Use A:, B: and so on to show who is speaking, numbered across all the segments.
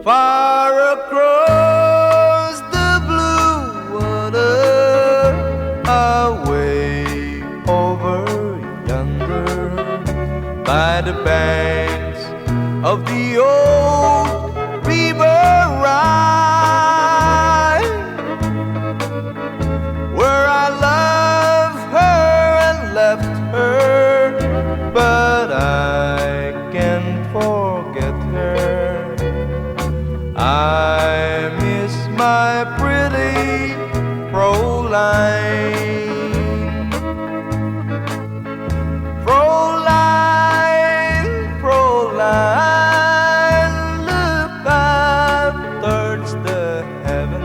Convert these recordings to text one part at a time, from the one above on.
A: Far across the blue water, away over yonder, by the banks of the old river Rhine, where I loved her and left her, but I can't forget her. I miss my pretty Fräulein. Fräulein, Fräulein, look up towards the heaven.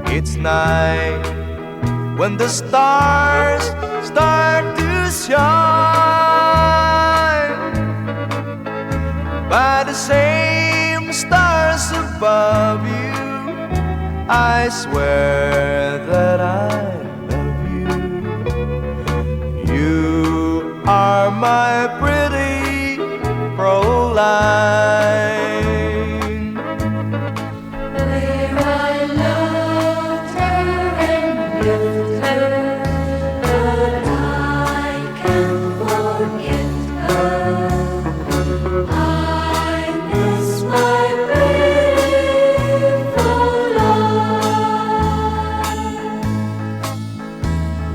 A: It's night when the stars start to shine. By the same stars above you, I swear that I love you. You are my pretty Fräulein.
B: Where I loved her and left her, but I can't forget her. I miss my pretty Fräulein.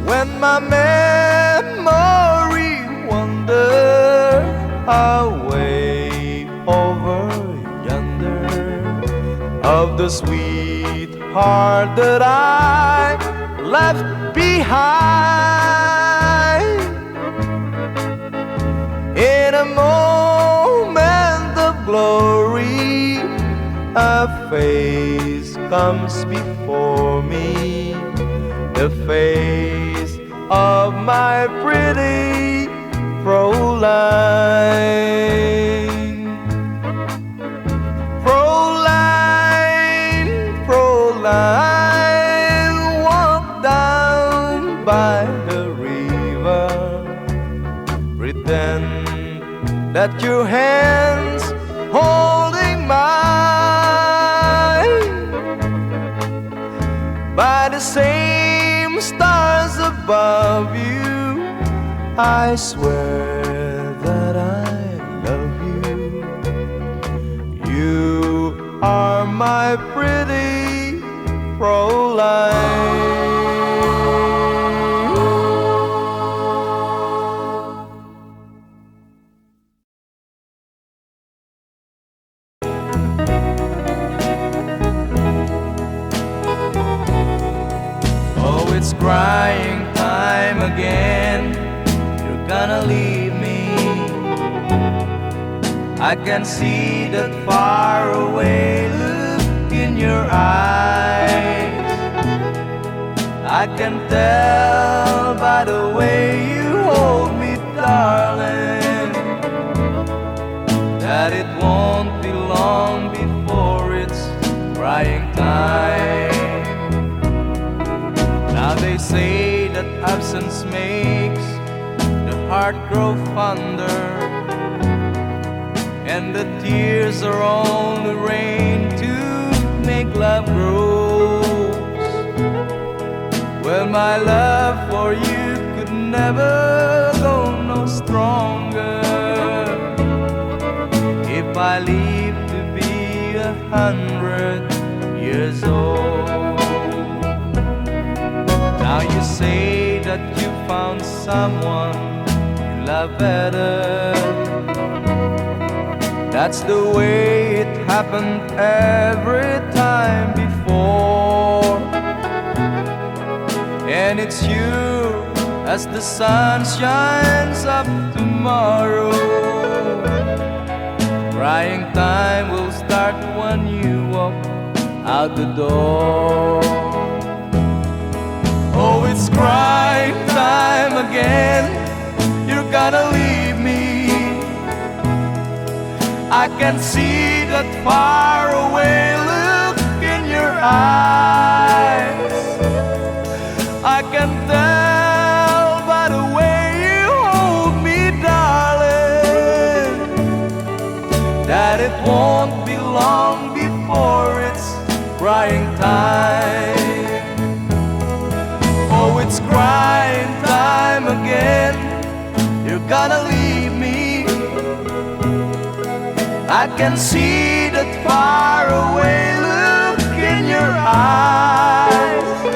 A: When my memory wanders away over yonder, of the sweetheart that I left behind, in a moment of glory, a face comes before me, the face of my pretty Fräulein. Fräulein, Fräulein, walk down by the river, pretend that your hands holding mine. By the same stars above you, I swear that I love you. You are my pretty Fräulein. Oh, it's crying time again. You're gonna leave me. I can see that far away look in your eyes. I can tell by the way you hold me, darling, that it won't be long before it's crying time. Now they say that absence makes the heart grow fonder, and the tears are only rain to make love grows. Well, my love for you could never go no stronger if I live to be 100 years old. Now you say that you found someone you love better. That's the way it happened every time before. And it's you as the sun shines up tomorrow. Crying time will start when you walk out the door. Oh, it's crying time again. You're gonna leave me. I can see that far away look in your eyes. I can tell by the way you hold me, darling, that it won't be long before it's crying time. Oh, it's crying time again. You're gonna leave me. I can see that faraway look in your eyes.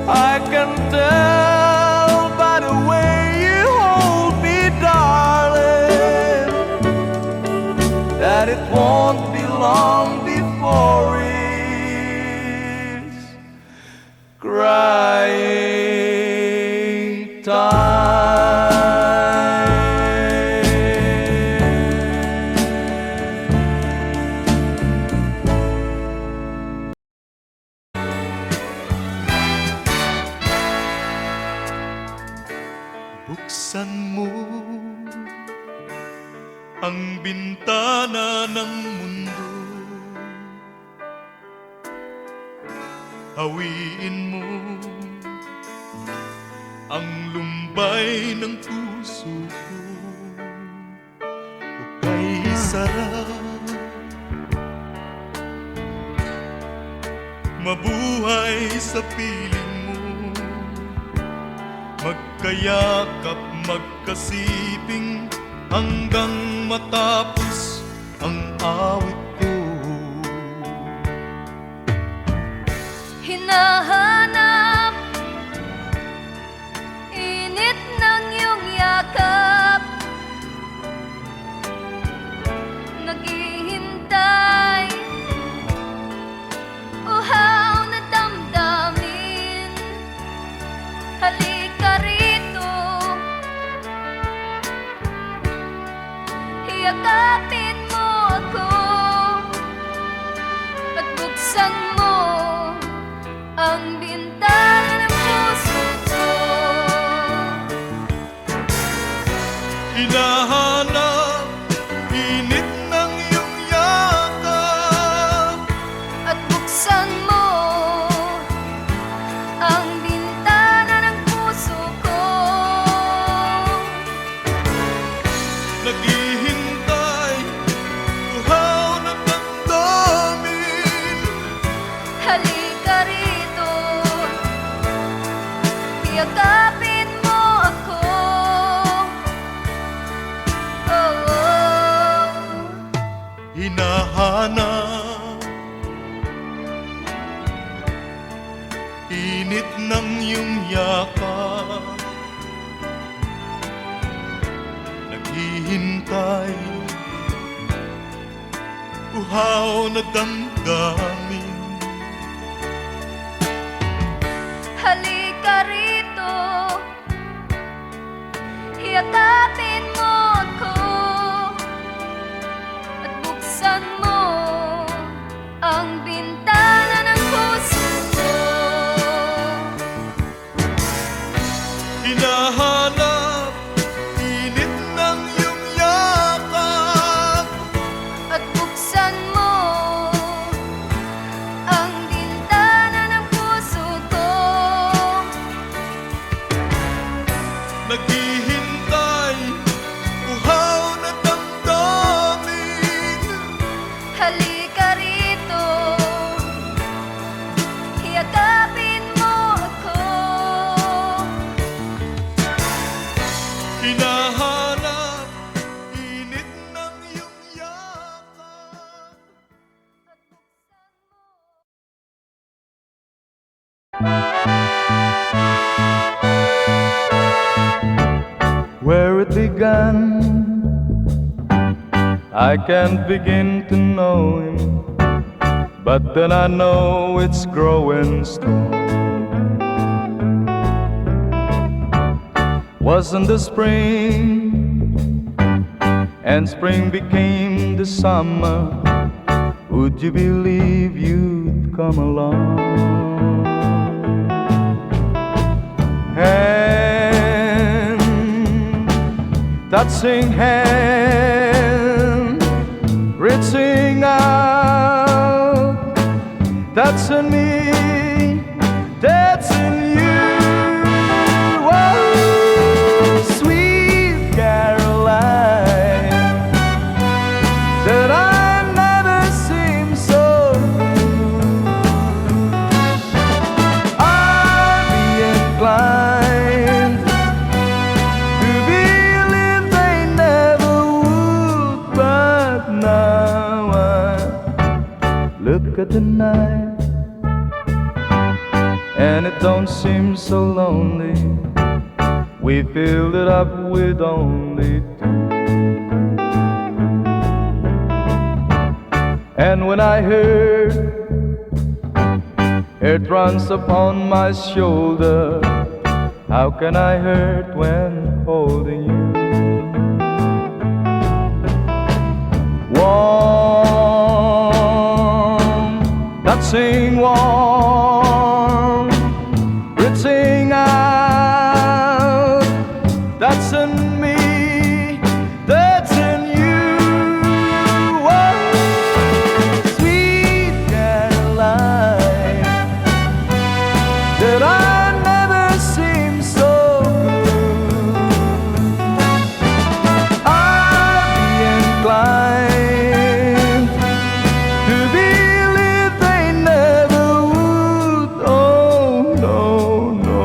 A: I can tell by the way you hold me, darling, that it won't be long before it's crying time.
C: Buksan mo ang bintana ng mundo, hawiin mo ang lumbay ng puso ko. Hukay sarap, mabuhay sa piling mo, magkayakap, magkasiping hanggang matapos ang awit ko.
B: Hinahanap init ng iyong yakap, naghihintay uhaw na damdamin. Halika rito, yakapin mo ako at buksan mo ang bintana ng puso ko.
C: Hinahanap init ng iyong yakap
B: At buksan mo ang bintana ng puso ko.
C: naghihintay, uhaw na damdamin.
B: Halika rito, yakapin mo ako. Oh, oh.
C: Hinahanap init ng iyong yakap, naghihintay, uhaw na damdamin.
B: Halika rito, yakapin mo ako at buksan mo ang bintana ng puso ko.
C: Hinahanap init ng iyong yakap
B: At buksan mo ang bintana ng puso ko.
C: naghihintay, uhaw na damdamin.
B: Halika rito, yakapin mo ako.
C: Hinahanap init ng iyong yakap.
A: Where it began, I can't begin to know him, but then I know it's growing strong. Wasn't the spring, and spring became the summer. Would you believe you'd come along? Hand, touching hand, reaching out, touching me, touching you. Oh, sweet Caroline, that I've never at the night, and it don't seem so lonely. We filled it up with only two. And when I heard it runs upon my shoulder, how can I hurt when holding you? Warm, touching warm, reaching out, that's in me, that's in you. Oh, sweet Caroline, did I never seem so good? I'd be inclined to believe they never would. Oh, no, no.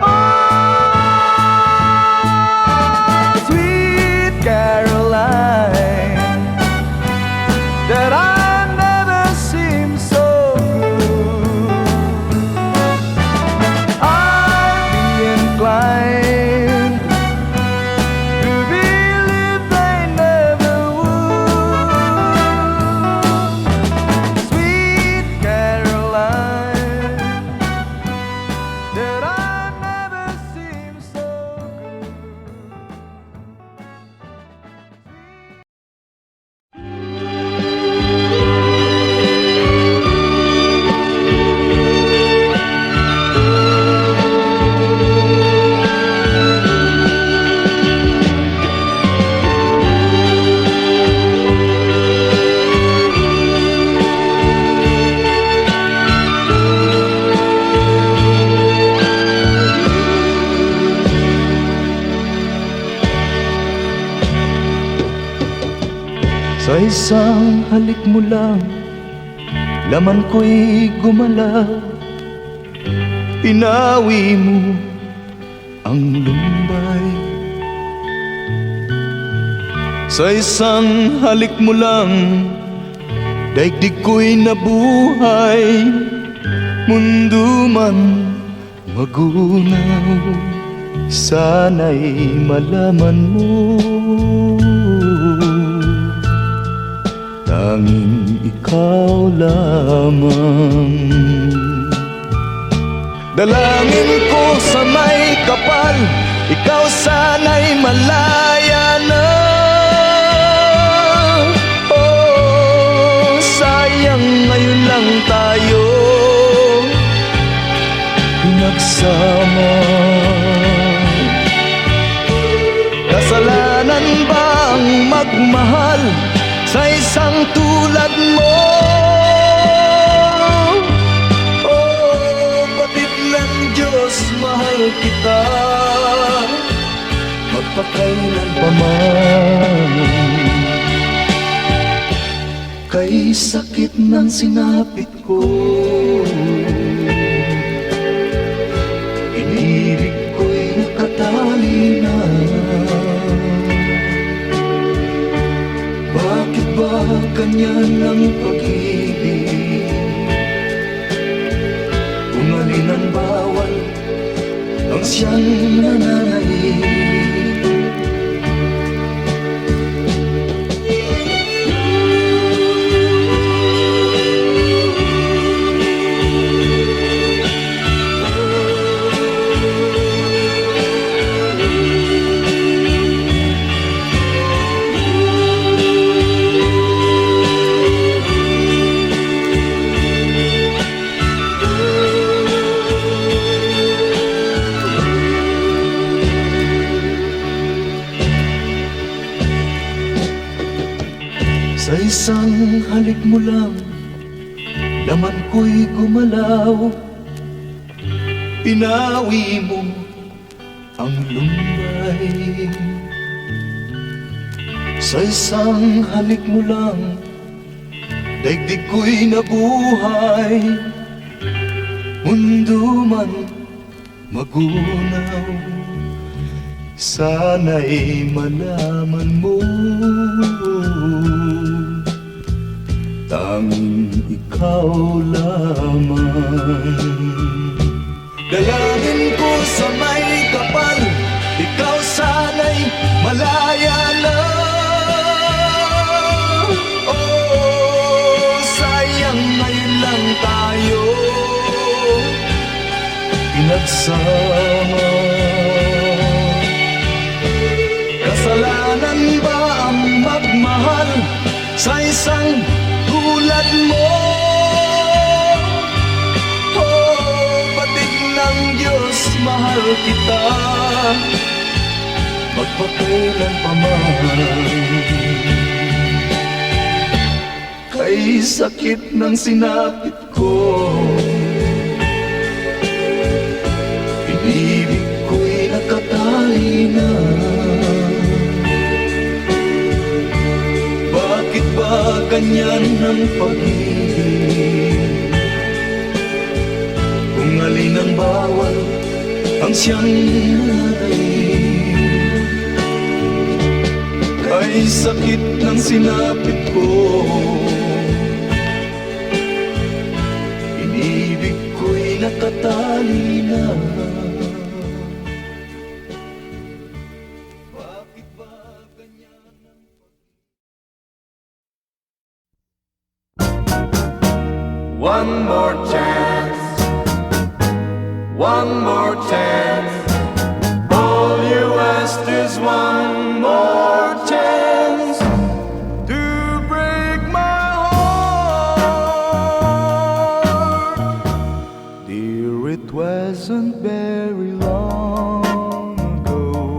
A: Oh, sweet Caroline, that I never seem so good. I'd be inclined to believe they never would. Sweet Caroline, that I never seem so good. Sa isang halik mo lang, laman ko'y gumalaw. Pinawi mo ang lumbay. Sa isang halik mo lang, daigdig ko'y nabuhay. Mundo man magunaw, sana'y malaman mo, tanging ikaw lamang. Dalangin ko sa may kapal, ikaw sana'y malaya na. Oh, sayang ngayon lang tayo pinagsama. Kasalanan ba ang magmahal sa isang tulad mo? Oh, batid lang Diyos, mahal kita magpakailan pa man. Kay sakit ng sinapit ko, inilig ko'y nakatali na. Bakit ba ganyan ang pag-ibig? Kung alin ang bawal, ang siyang nananaig. Sa isang halik mo lang, laman ko'y gumalaw. Pinawi mo ang lumbay. Sa isang halik mo lang, daigdig ko'y nabuhay. Mundo man magunaw. Sana'y malaman mo, tanging ikaw lamang. Dalangin ko sa may kapal, ikaw sana'y malaya lang. Oh, sayang ngayon lang tayo pinagsama. Kasalanan ba ang magmahal sa isang tulad mo? Oh, patig ng Diyos, mahal kita magpakailan pa man. Kay sakit ng sinapit ko, pinibig ko'y nakatali na. Bakit ba ganyan ang pag-ibig? Kung alin ang bawal ang siyang nanay. Kay sakit ng sinapit ko, inibig ko'y nakatali na. Bakit ba ganyan ang one more chance, one more chance. All you asked is one more chance to break my heart. Dear, it wasn't very long ago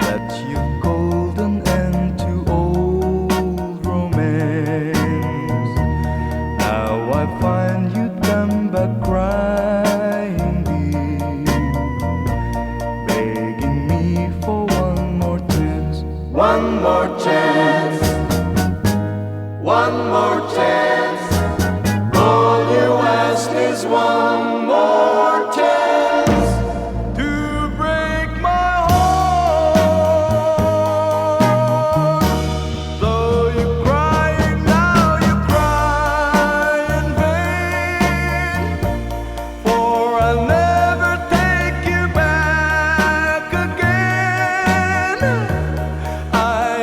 A: that you called an end to old romance. Now I find you come back crying deep, begging me for one more chance. One more chance, one more chance. All you ask is one more chance to break my heart. Though you're crying now, you cry in vain, for I'll never take you back again. I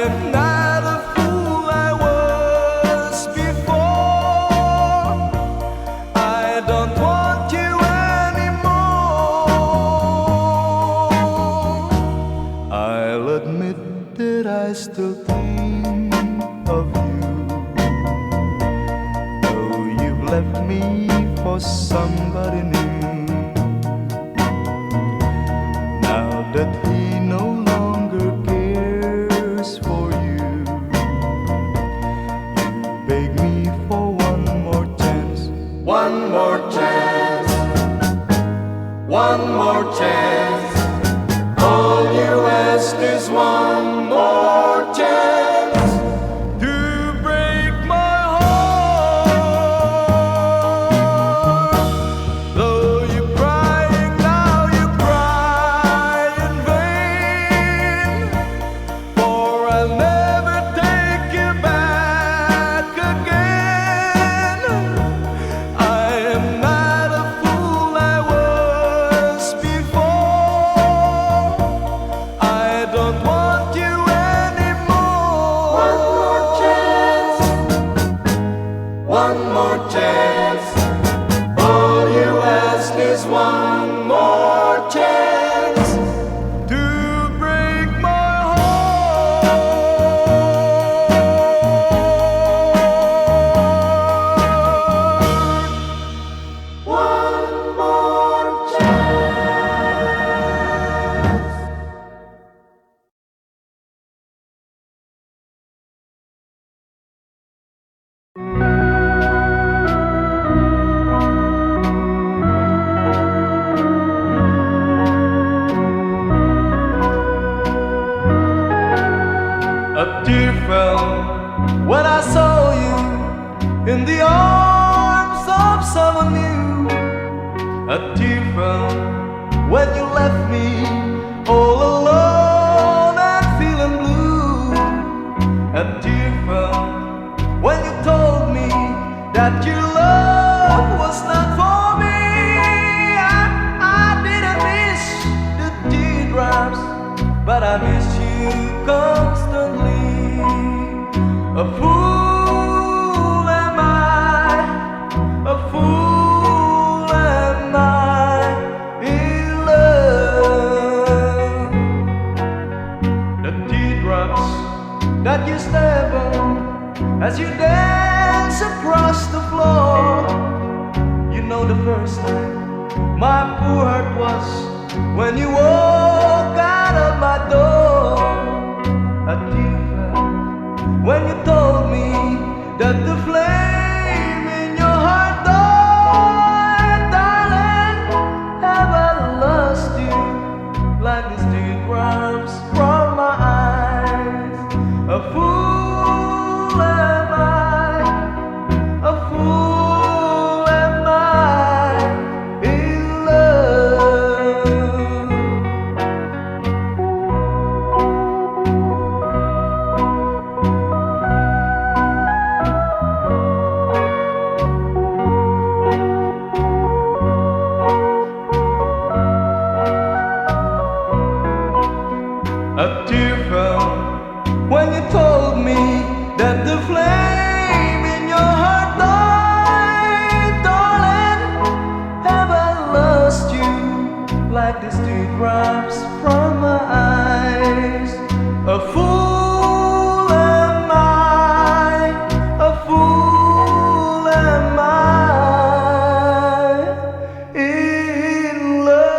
A: am not a fool I was before. I don't want you anymore. I'll admit that I still think of you, though you've left me for somebody new. Now that he no longer cares for you, you beg me for one more chance. One more chance, one more chance. All you ask is one more chance to break my heart. Though you're crying now, you cry in vain, for I'll never take you back again. I am not a fool I was before. I don't want you anymore. One more chance, one more chance. All you ask is one more chance to break my heart. One more chance. A tear fell when I saw you in the arms of someone new. A tear fell when you left me all alone and feeling blue. A tear fell when you told me that your love was not for me. I didn't miss the teardrops, but I miss you constantly. A fool am I, a fool am I in love. The teardrops that you step on as you dance across the floor. You know the first time my poor heart was when you walk out of my door. A tear fell when you told me that the flame in your heart died. Darling, have I lost you like these teardrops from my eyes? A fool am I, a fool am I in love. A tear fell when you told me that the flame in your heart died. Darling, have I lost you like these teardrops from my eyes? A fool am I, a fool am I in love.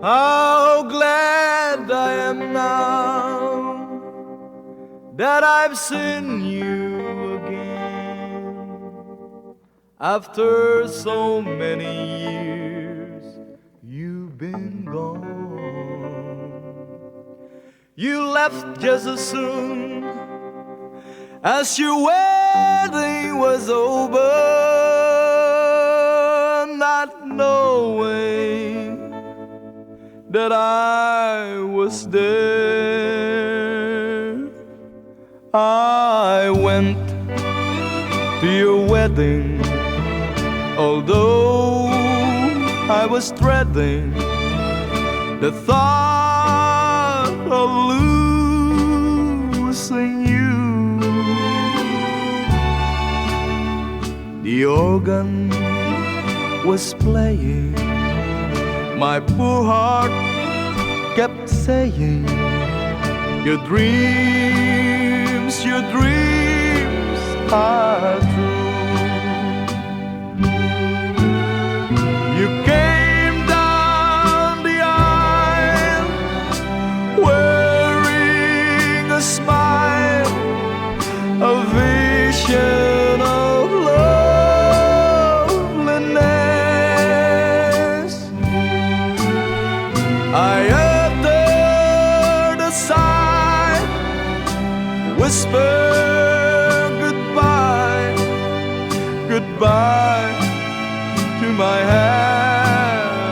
A: How glad I am now that I've seen you again. After so many years, you've been gone. You left just as soon as your wedding was over, not knowing that I was there. I went to your wedding, although I was dreading the thought of losing you. The organ was playing, my poor heart kept saying, your dreams are true. You came down the aisle wearing a smile, a vision of loveliness. I uttered a sigh, whispered goodbye, goodbye to my happiness.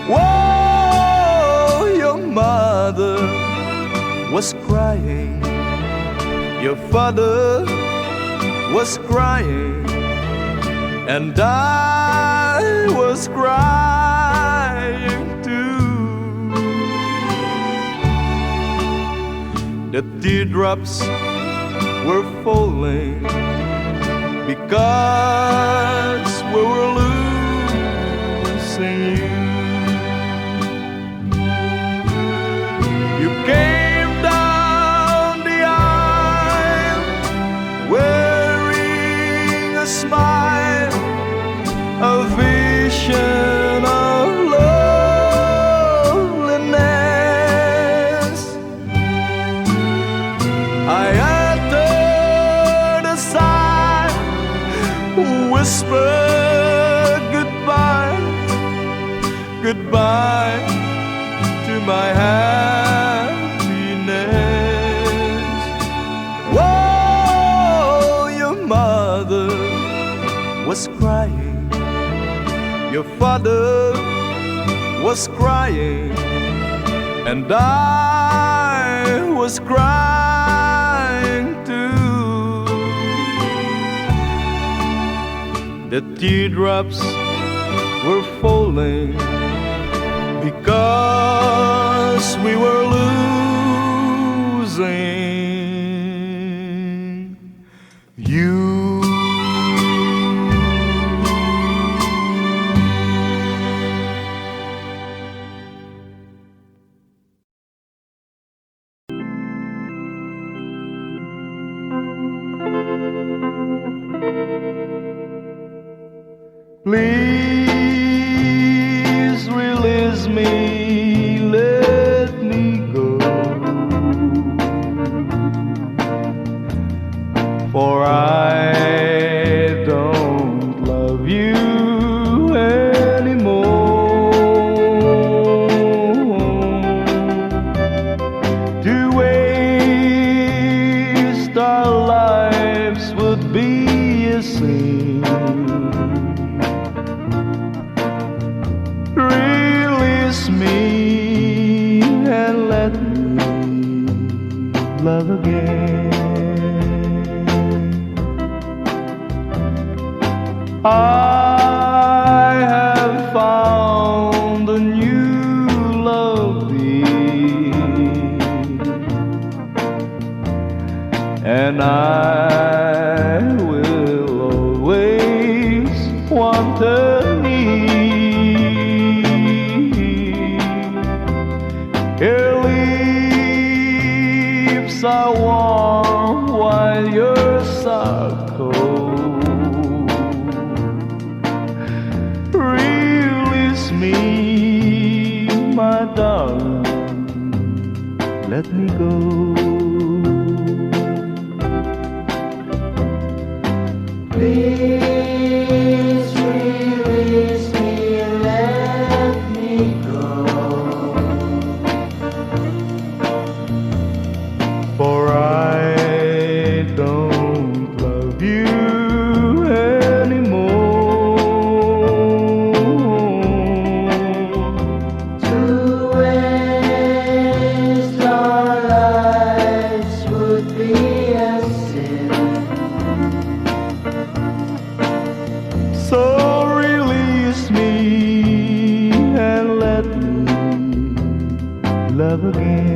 A: Whoa, your mother was crying, your father was crying, and I was crying too. The teardrops were falling because we were losing you. You came down the aisle wearing a smile, a vision of loveliness. I uttered a sigh, whispered goodbye to my happiness. Whoa, your mother was crying, your father was crying, and I was crying too. The teardrops were falling because we were losing you. Please release me, let me go, for I don't love you anymore. To waste our lives would be a sin. Release me and let me love again. I have found a new love thee, and I will always want her near. Her lips are warm while yours are cold. Release me, my darling, let me go.
D: Please release me, let me go.
A: For I don't love you anymore.
D: To waste our lives would be a sin.
A: So release me and let me love again.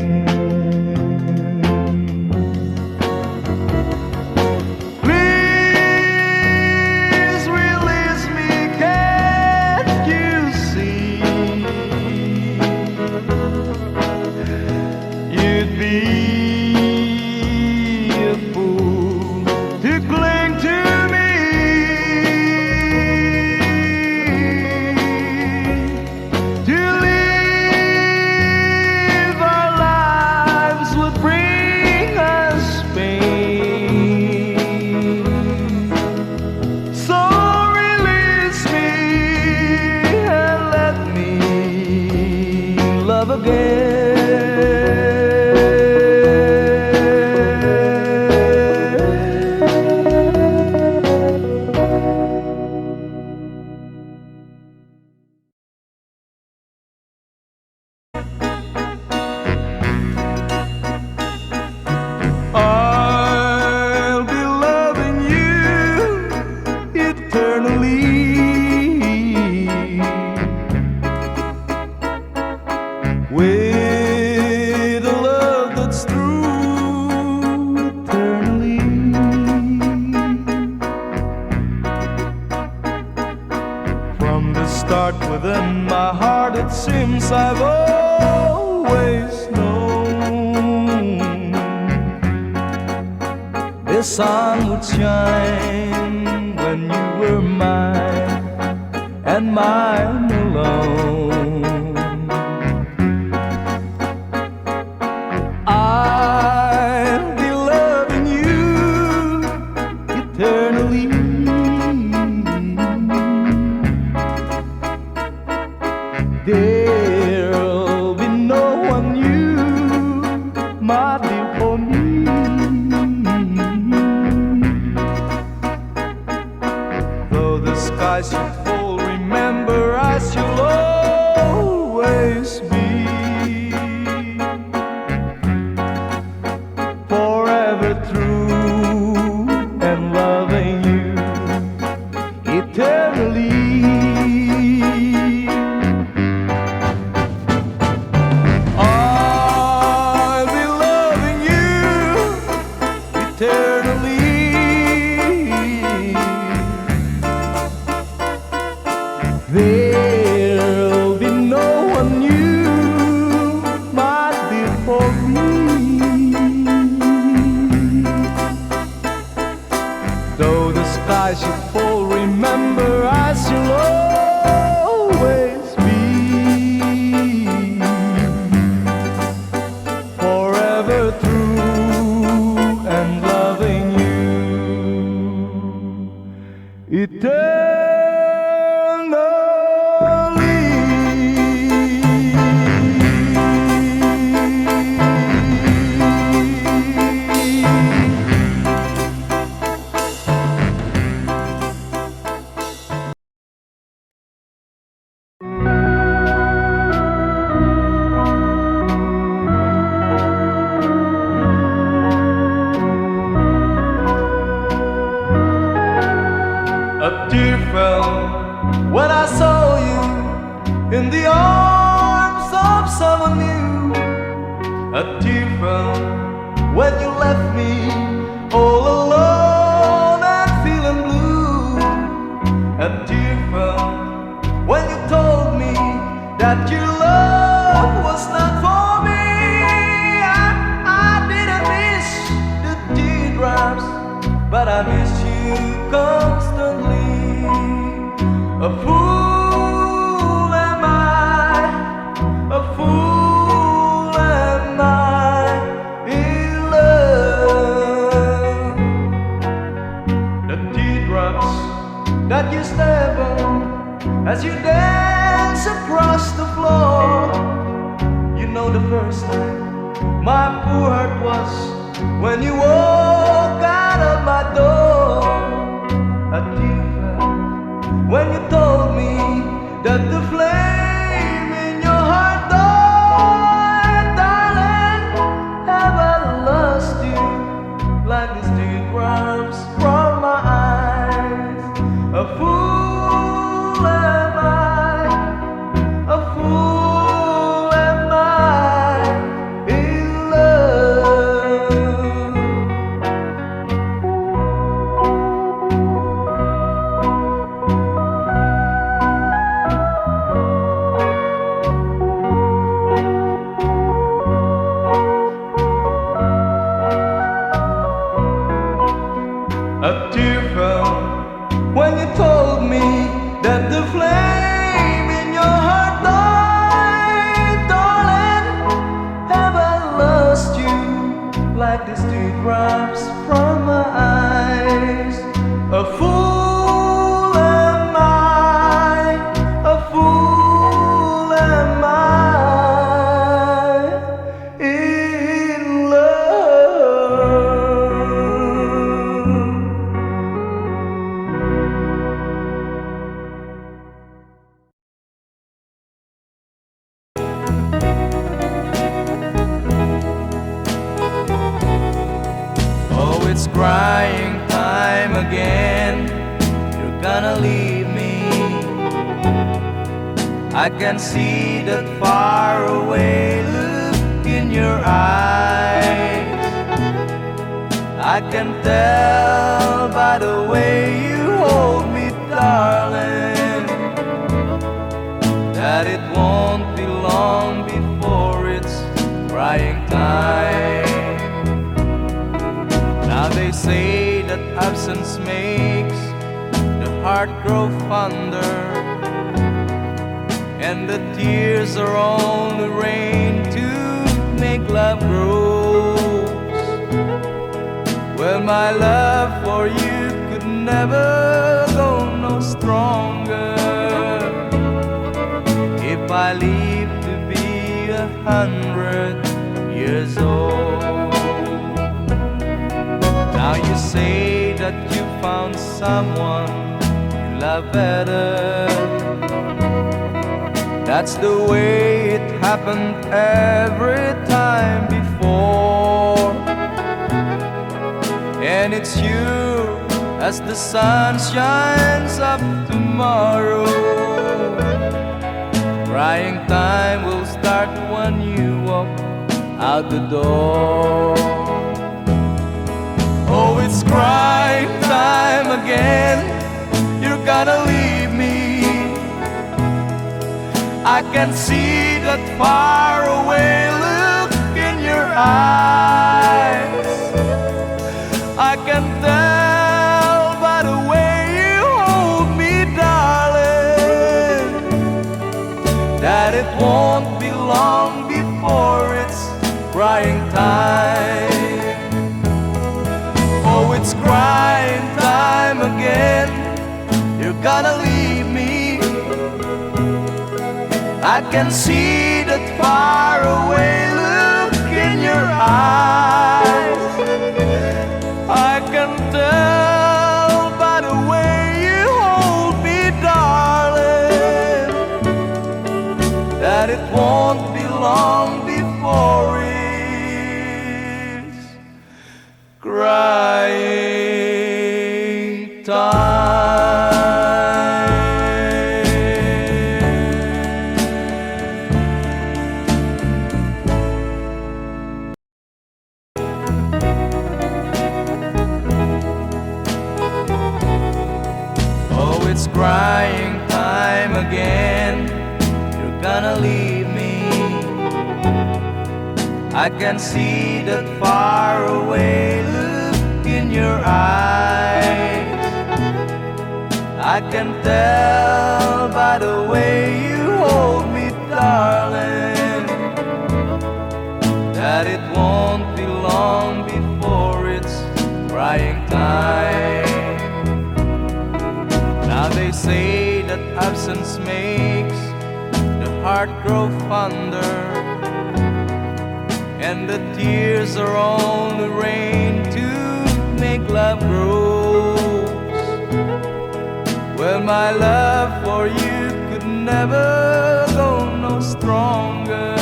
A: Please release me, can't you see? You'd be a fool to cling to me. To live our lives would bring us pain. So release me and let me love I'll be loving you eternally, with a love that's true eternally. From the start within my heart it seems I've always known the sun would shine when you were mine and mine alone. I'll be loving you eternally. Day sky should fall, remember us, you'll always be. Forever true and loving you eternally. I'll be loving you eternally. There'll be no one new, my dear, for me. Though the sky should fall, remember us, you'll always be. Forever true and loving you eternally. A tear fell when I saw you in the arms of someone new. A tear fell when you left me all alone and feeling blue. A tear fell when you told me that your love was not for me. I didn't miss the teardrops, but I miss you constantly. A fool am I, a fool am I in love. The teardrops that you step on as you dance across the floor. You know the first time my poor heart was when you walk out of my door. A tear fell when you told me that the flame in your heart died. Darling, have I lost you like these teardrops from my eyes? A fool am I, a fool am I in love. A tear fell when you told me that the flame in your heart died. Darling, have I lost you like these teardrops from my eyes? A fool am I, a fool am I in love. Oh, it's crying time again. You're gonna leave me. I can see that far away look in your eyes. I can tell by the way you hold me, darling, that it won't be long before it's crying time. Now they say that absence makes the heart grow fonder, and the tears are only rain to make love grows. Well, my love for you could never go no stronger if I live to be 100 years old. Now you say that you found someone you love better. That's the way it happened every time before. And it's you as the sun shines up tomorrow. Crying time will start when you walk out the door. Oh, it's crying time again. You're gonna leave me. I can see that faraway look in your eyes. I can tell by the way you hold me, darling, that it won't be long before it's crying time. Oh, it's crying time again. You're gonna leave me. I can see that faraway look in your eyes. I can tell by the way you hold me, darling, that it won't be long before it's crying time. Oh, it's crying time again. You're gonna leave me. I can see that faraway look in your eyes. I can tell by the way you hold me, darling, that it won't be long before it's crying time. Now they say that absence makes the heart grow fonder, and the tears are only rain to make love grows. Well, my love for you could never go no stronger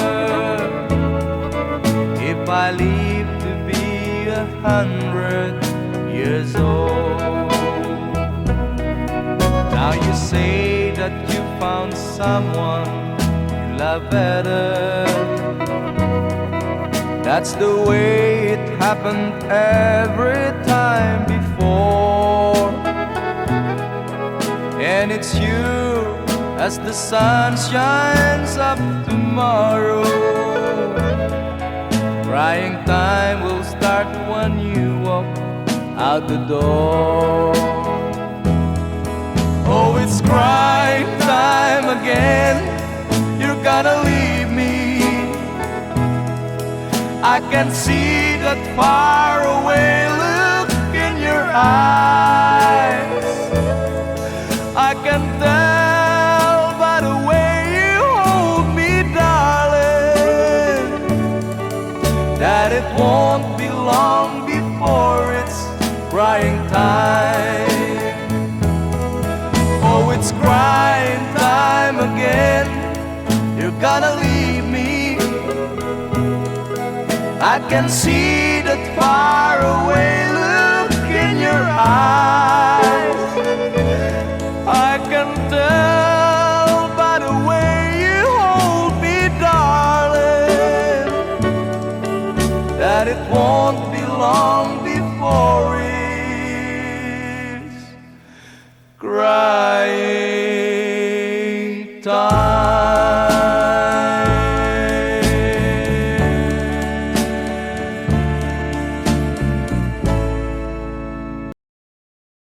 A: if I live to be 100 years old. Now you say that you found someone you love better. That's the way it happened every time before. And it's you as the sun shines up tomorrow. Crying time will start when you walk out the door. Oh, it's crying time again. You're gonna leave me. I can see that faraway look in your eyes. I can tell by the way you hold me, darling, that it won't be long before it's crying time. Oh, it's crying time again. You're gonna leave me. I can see that faraway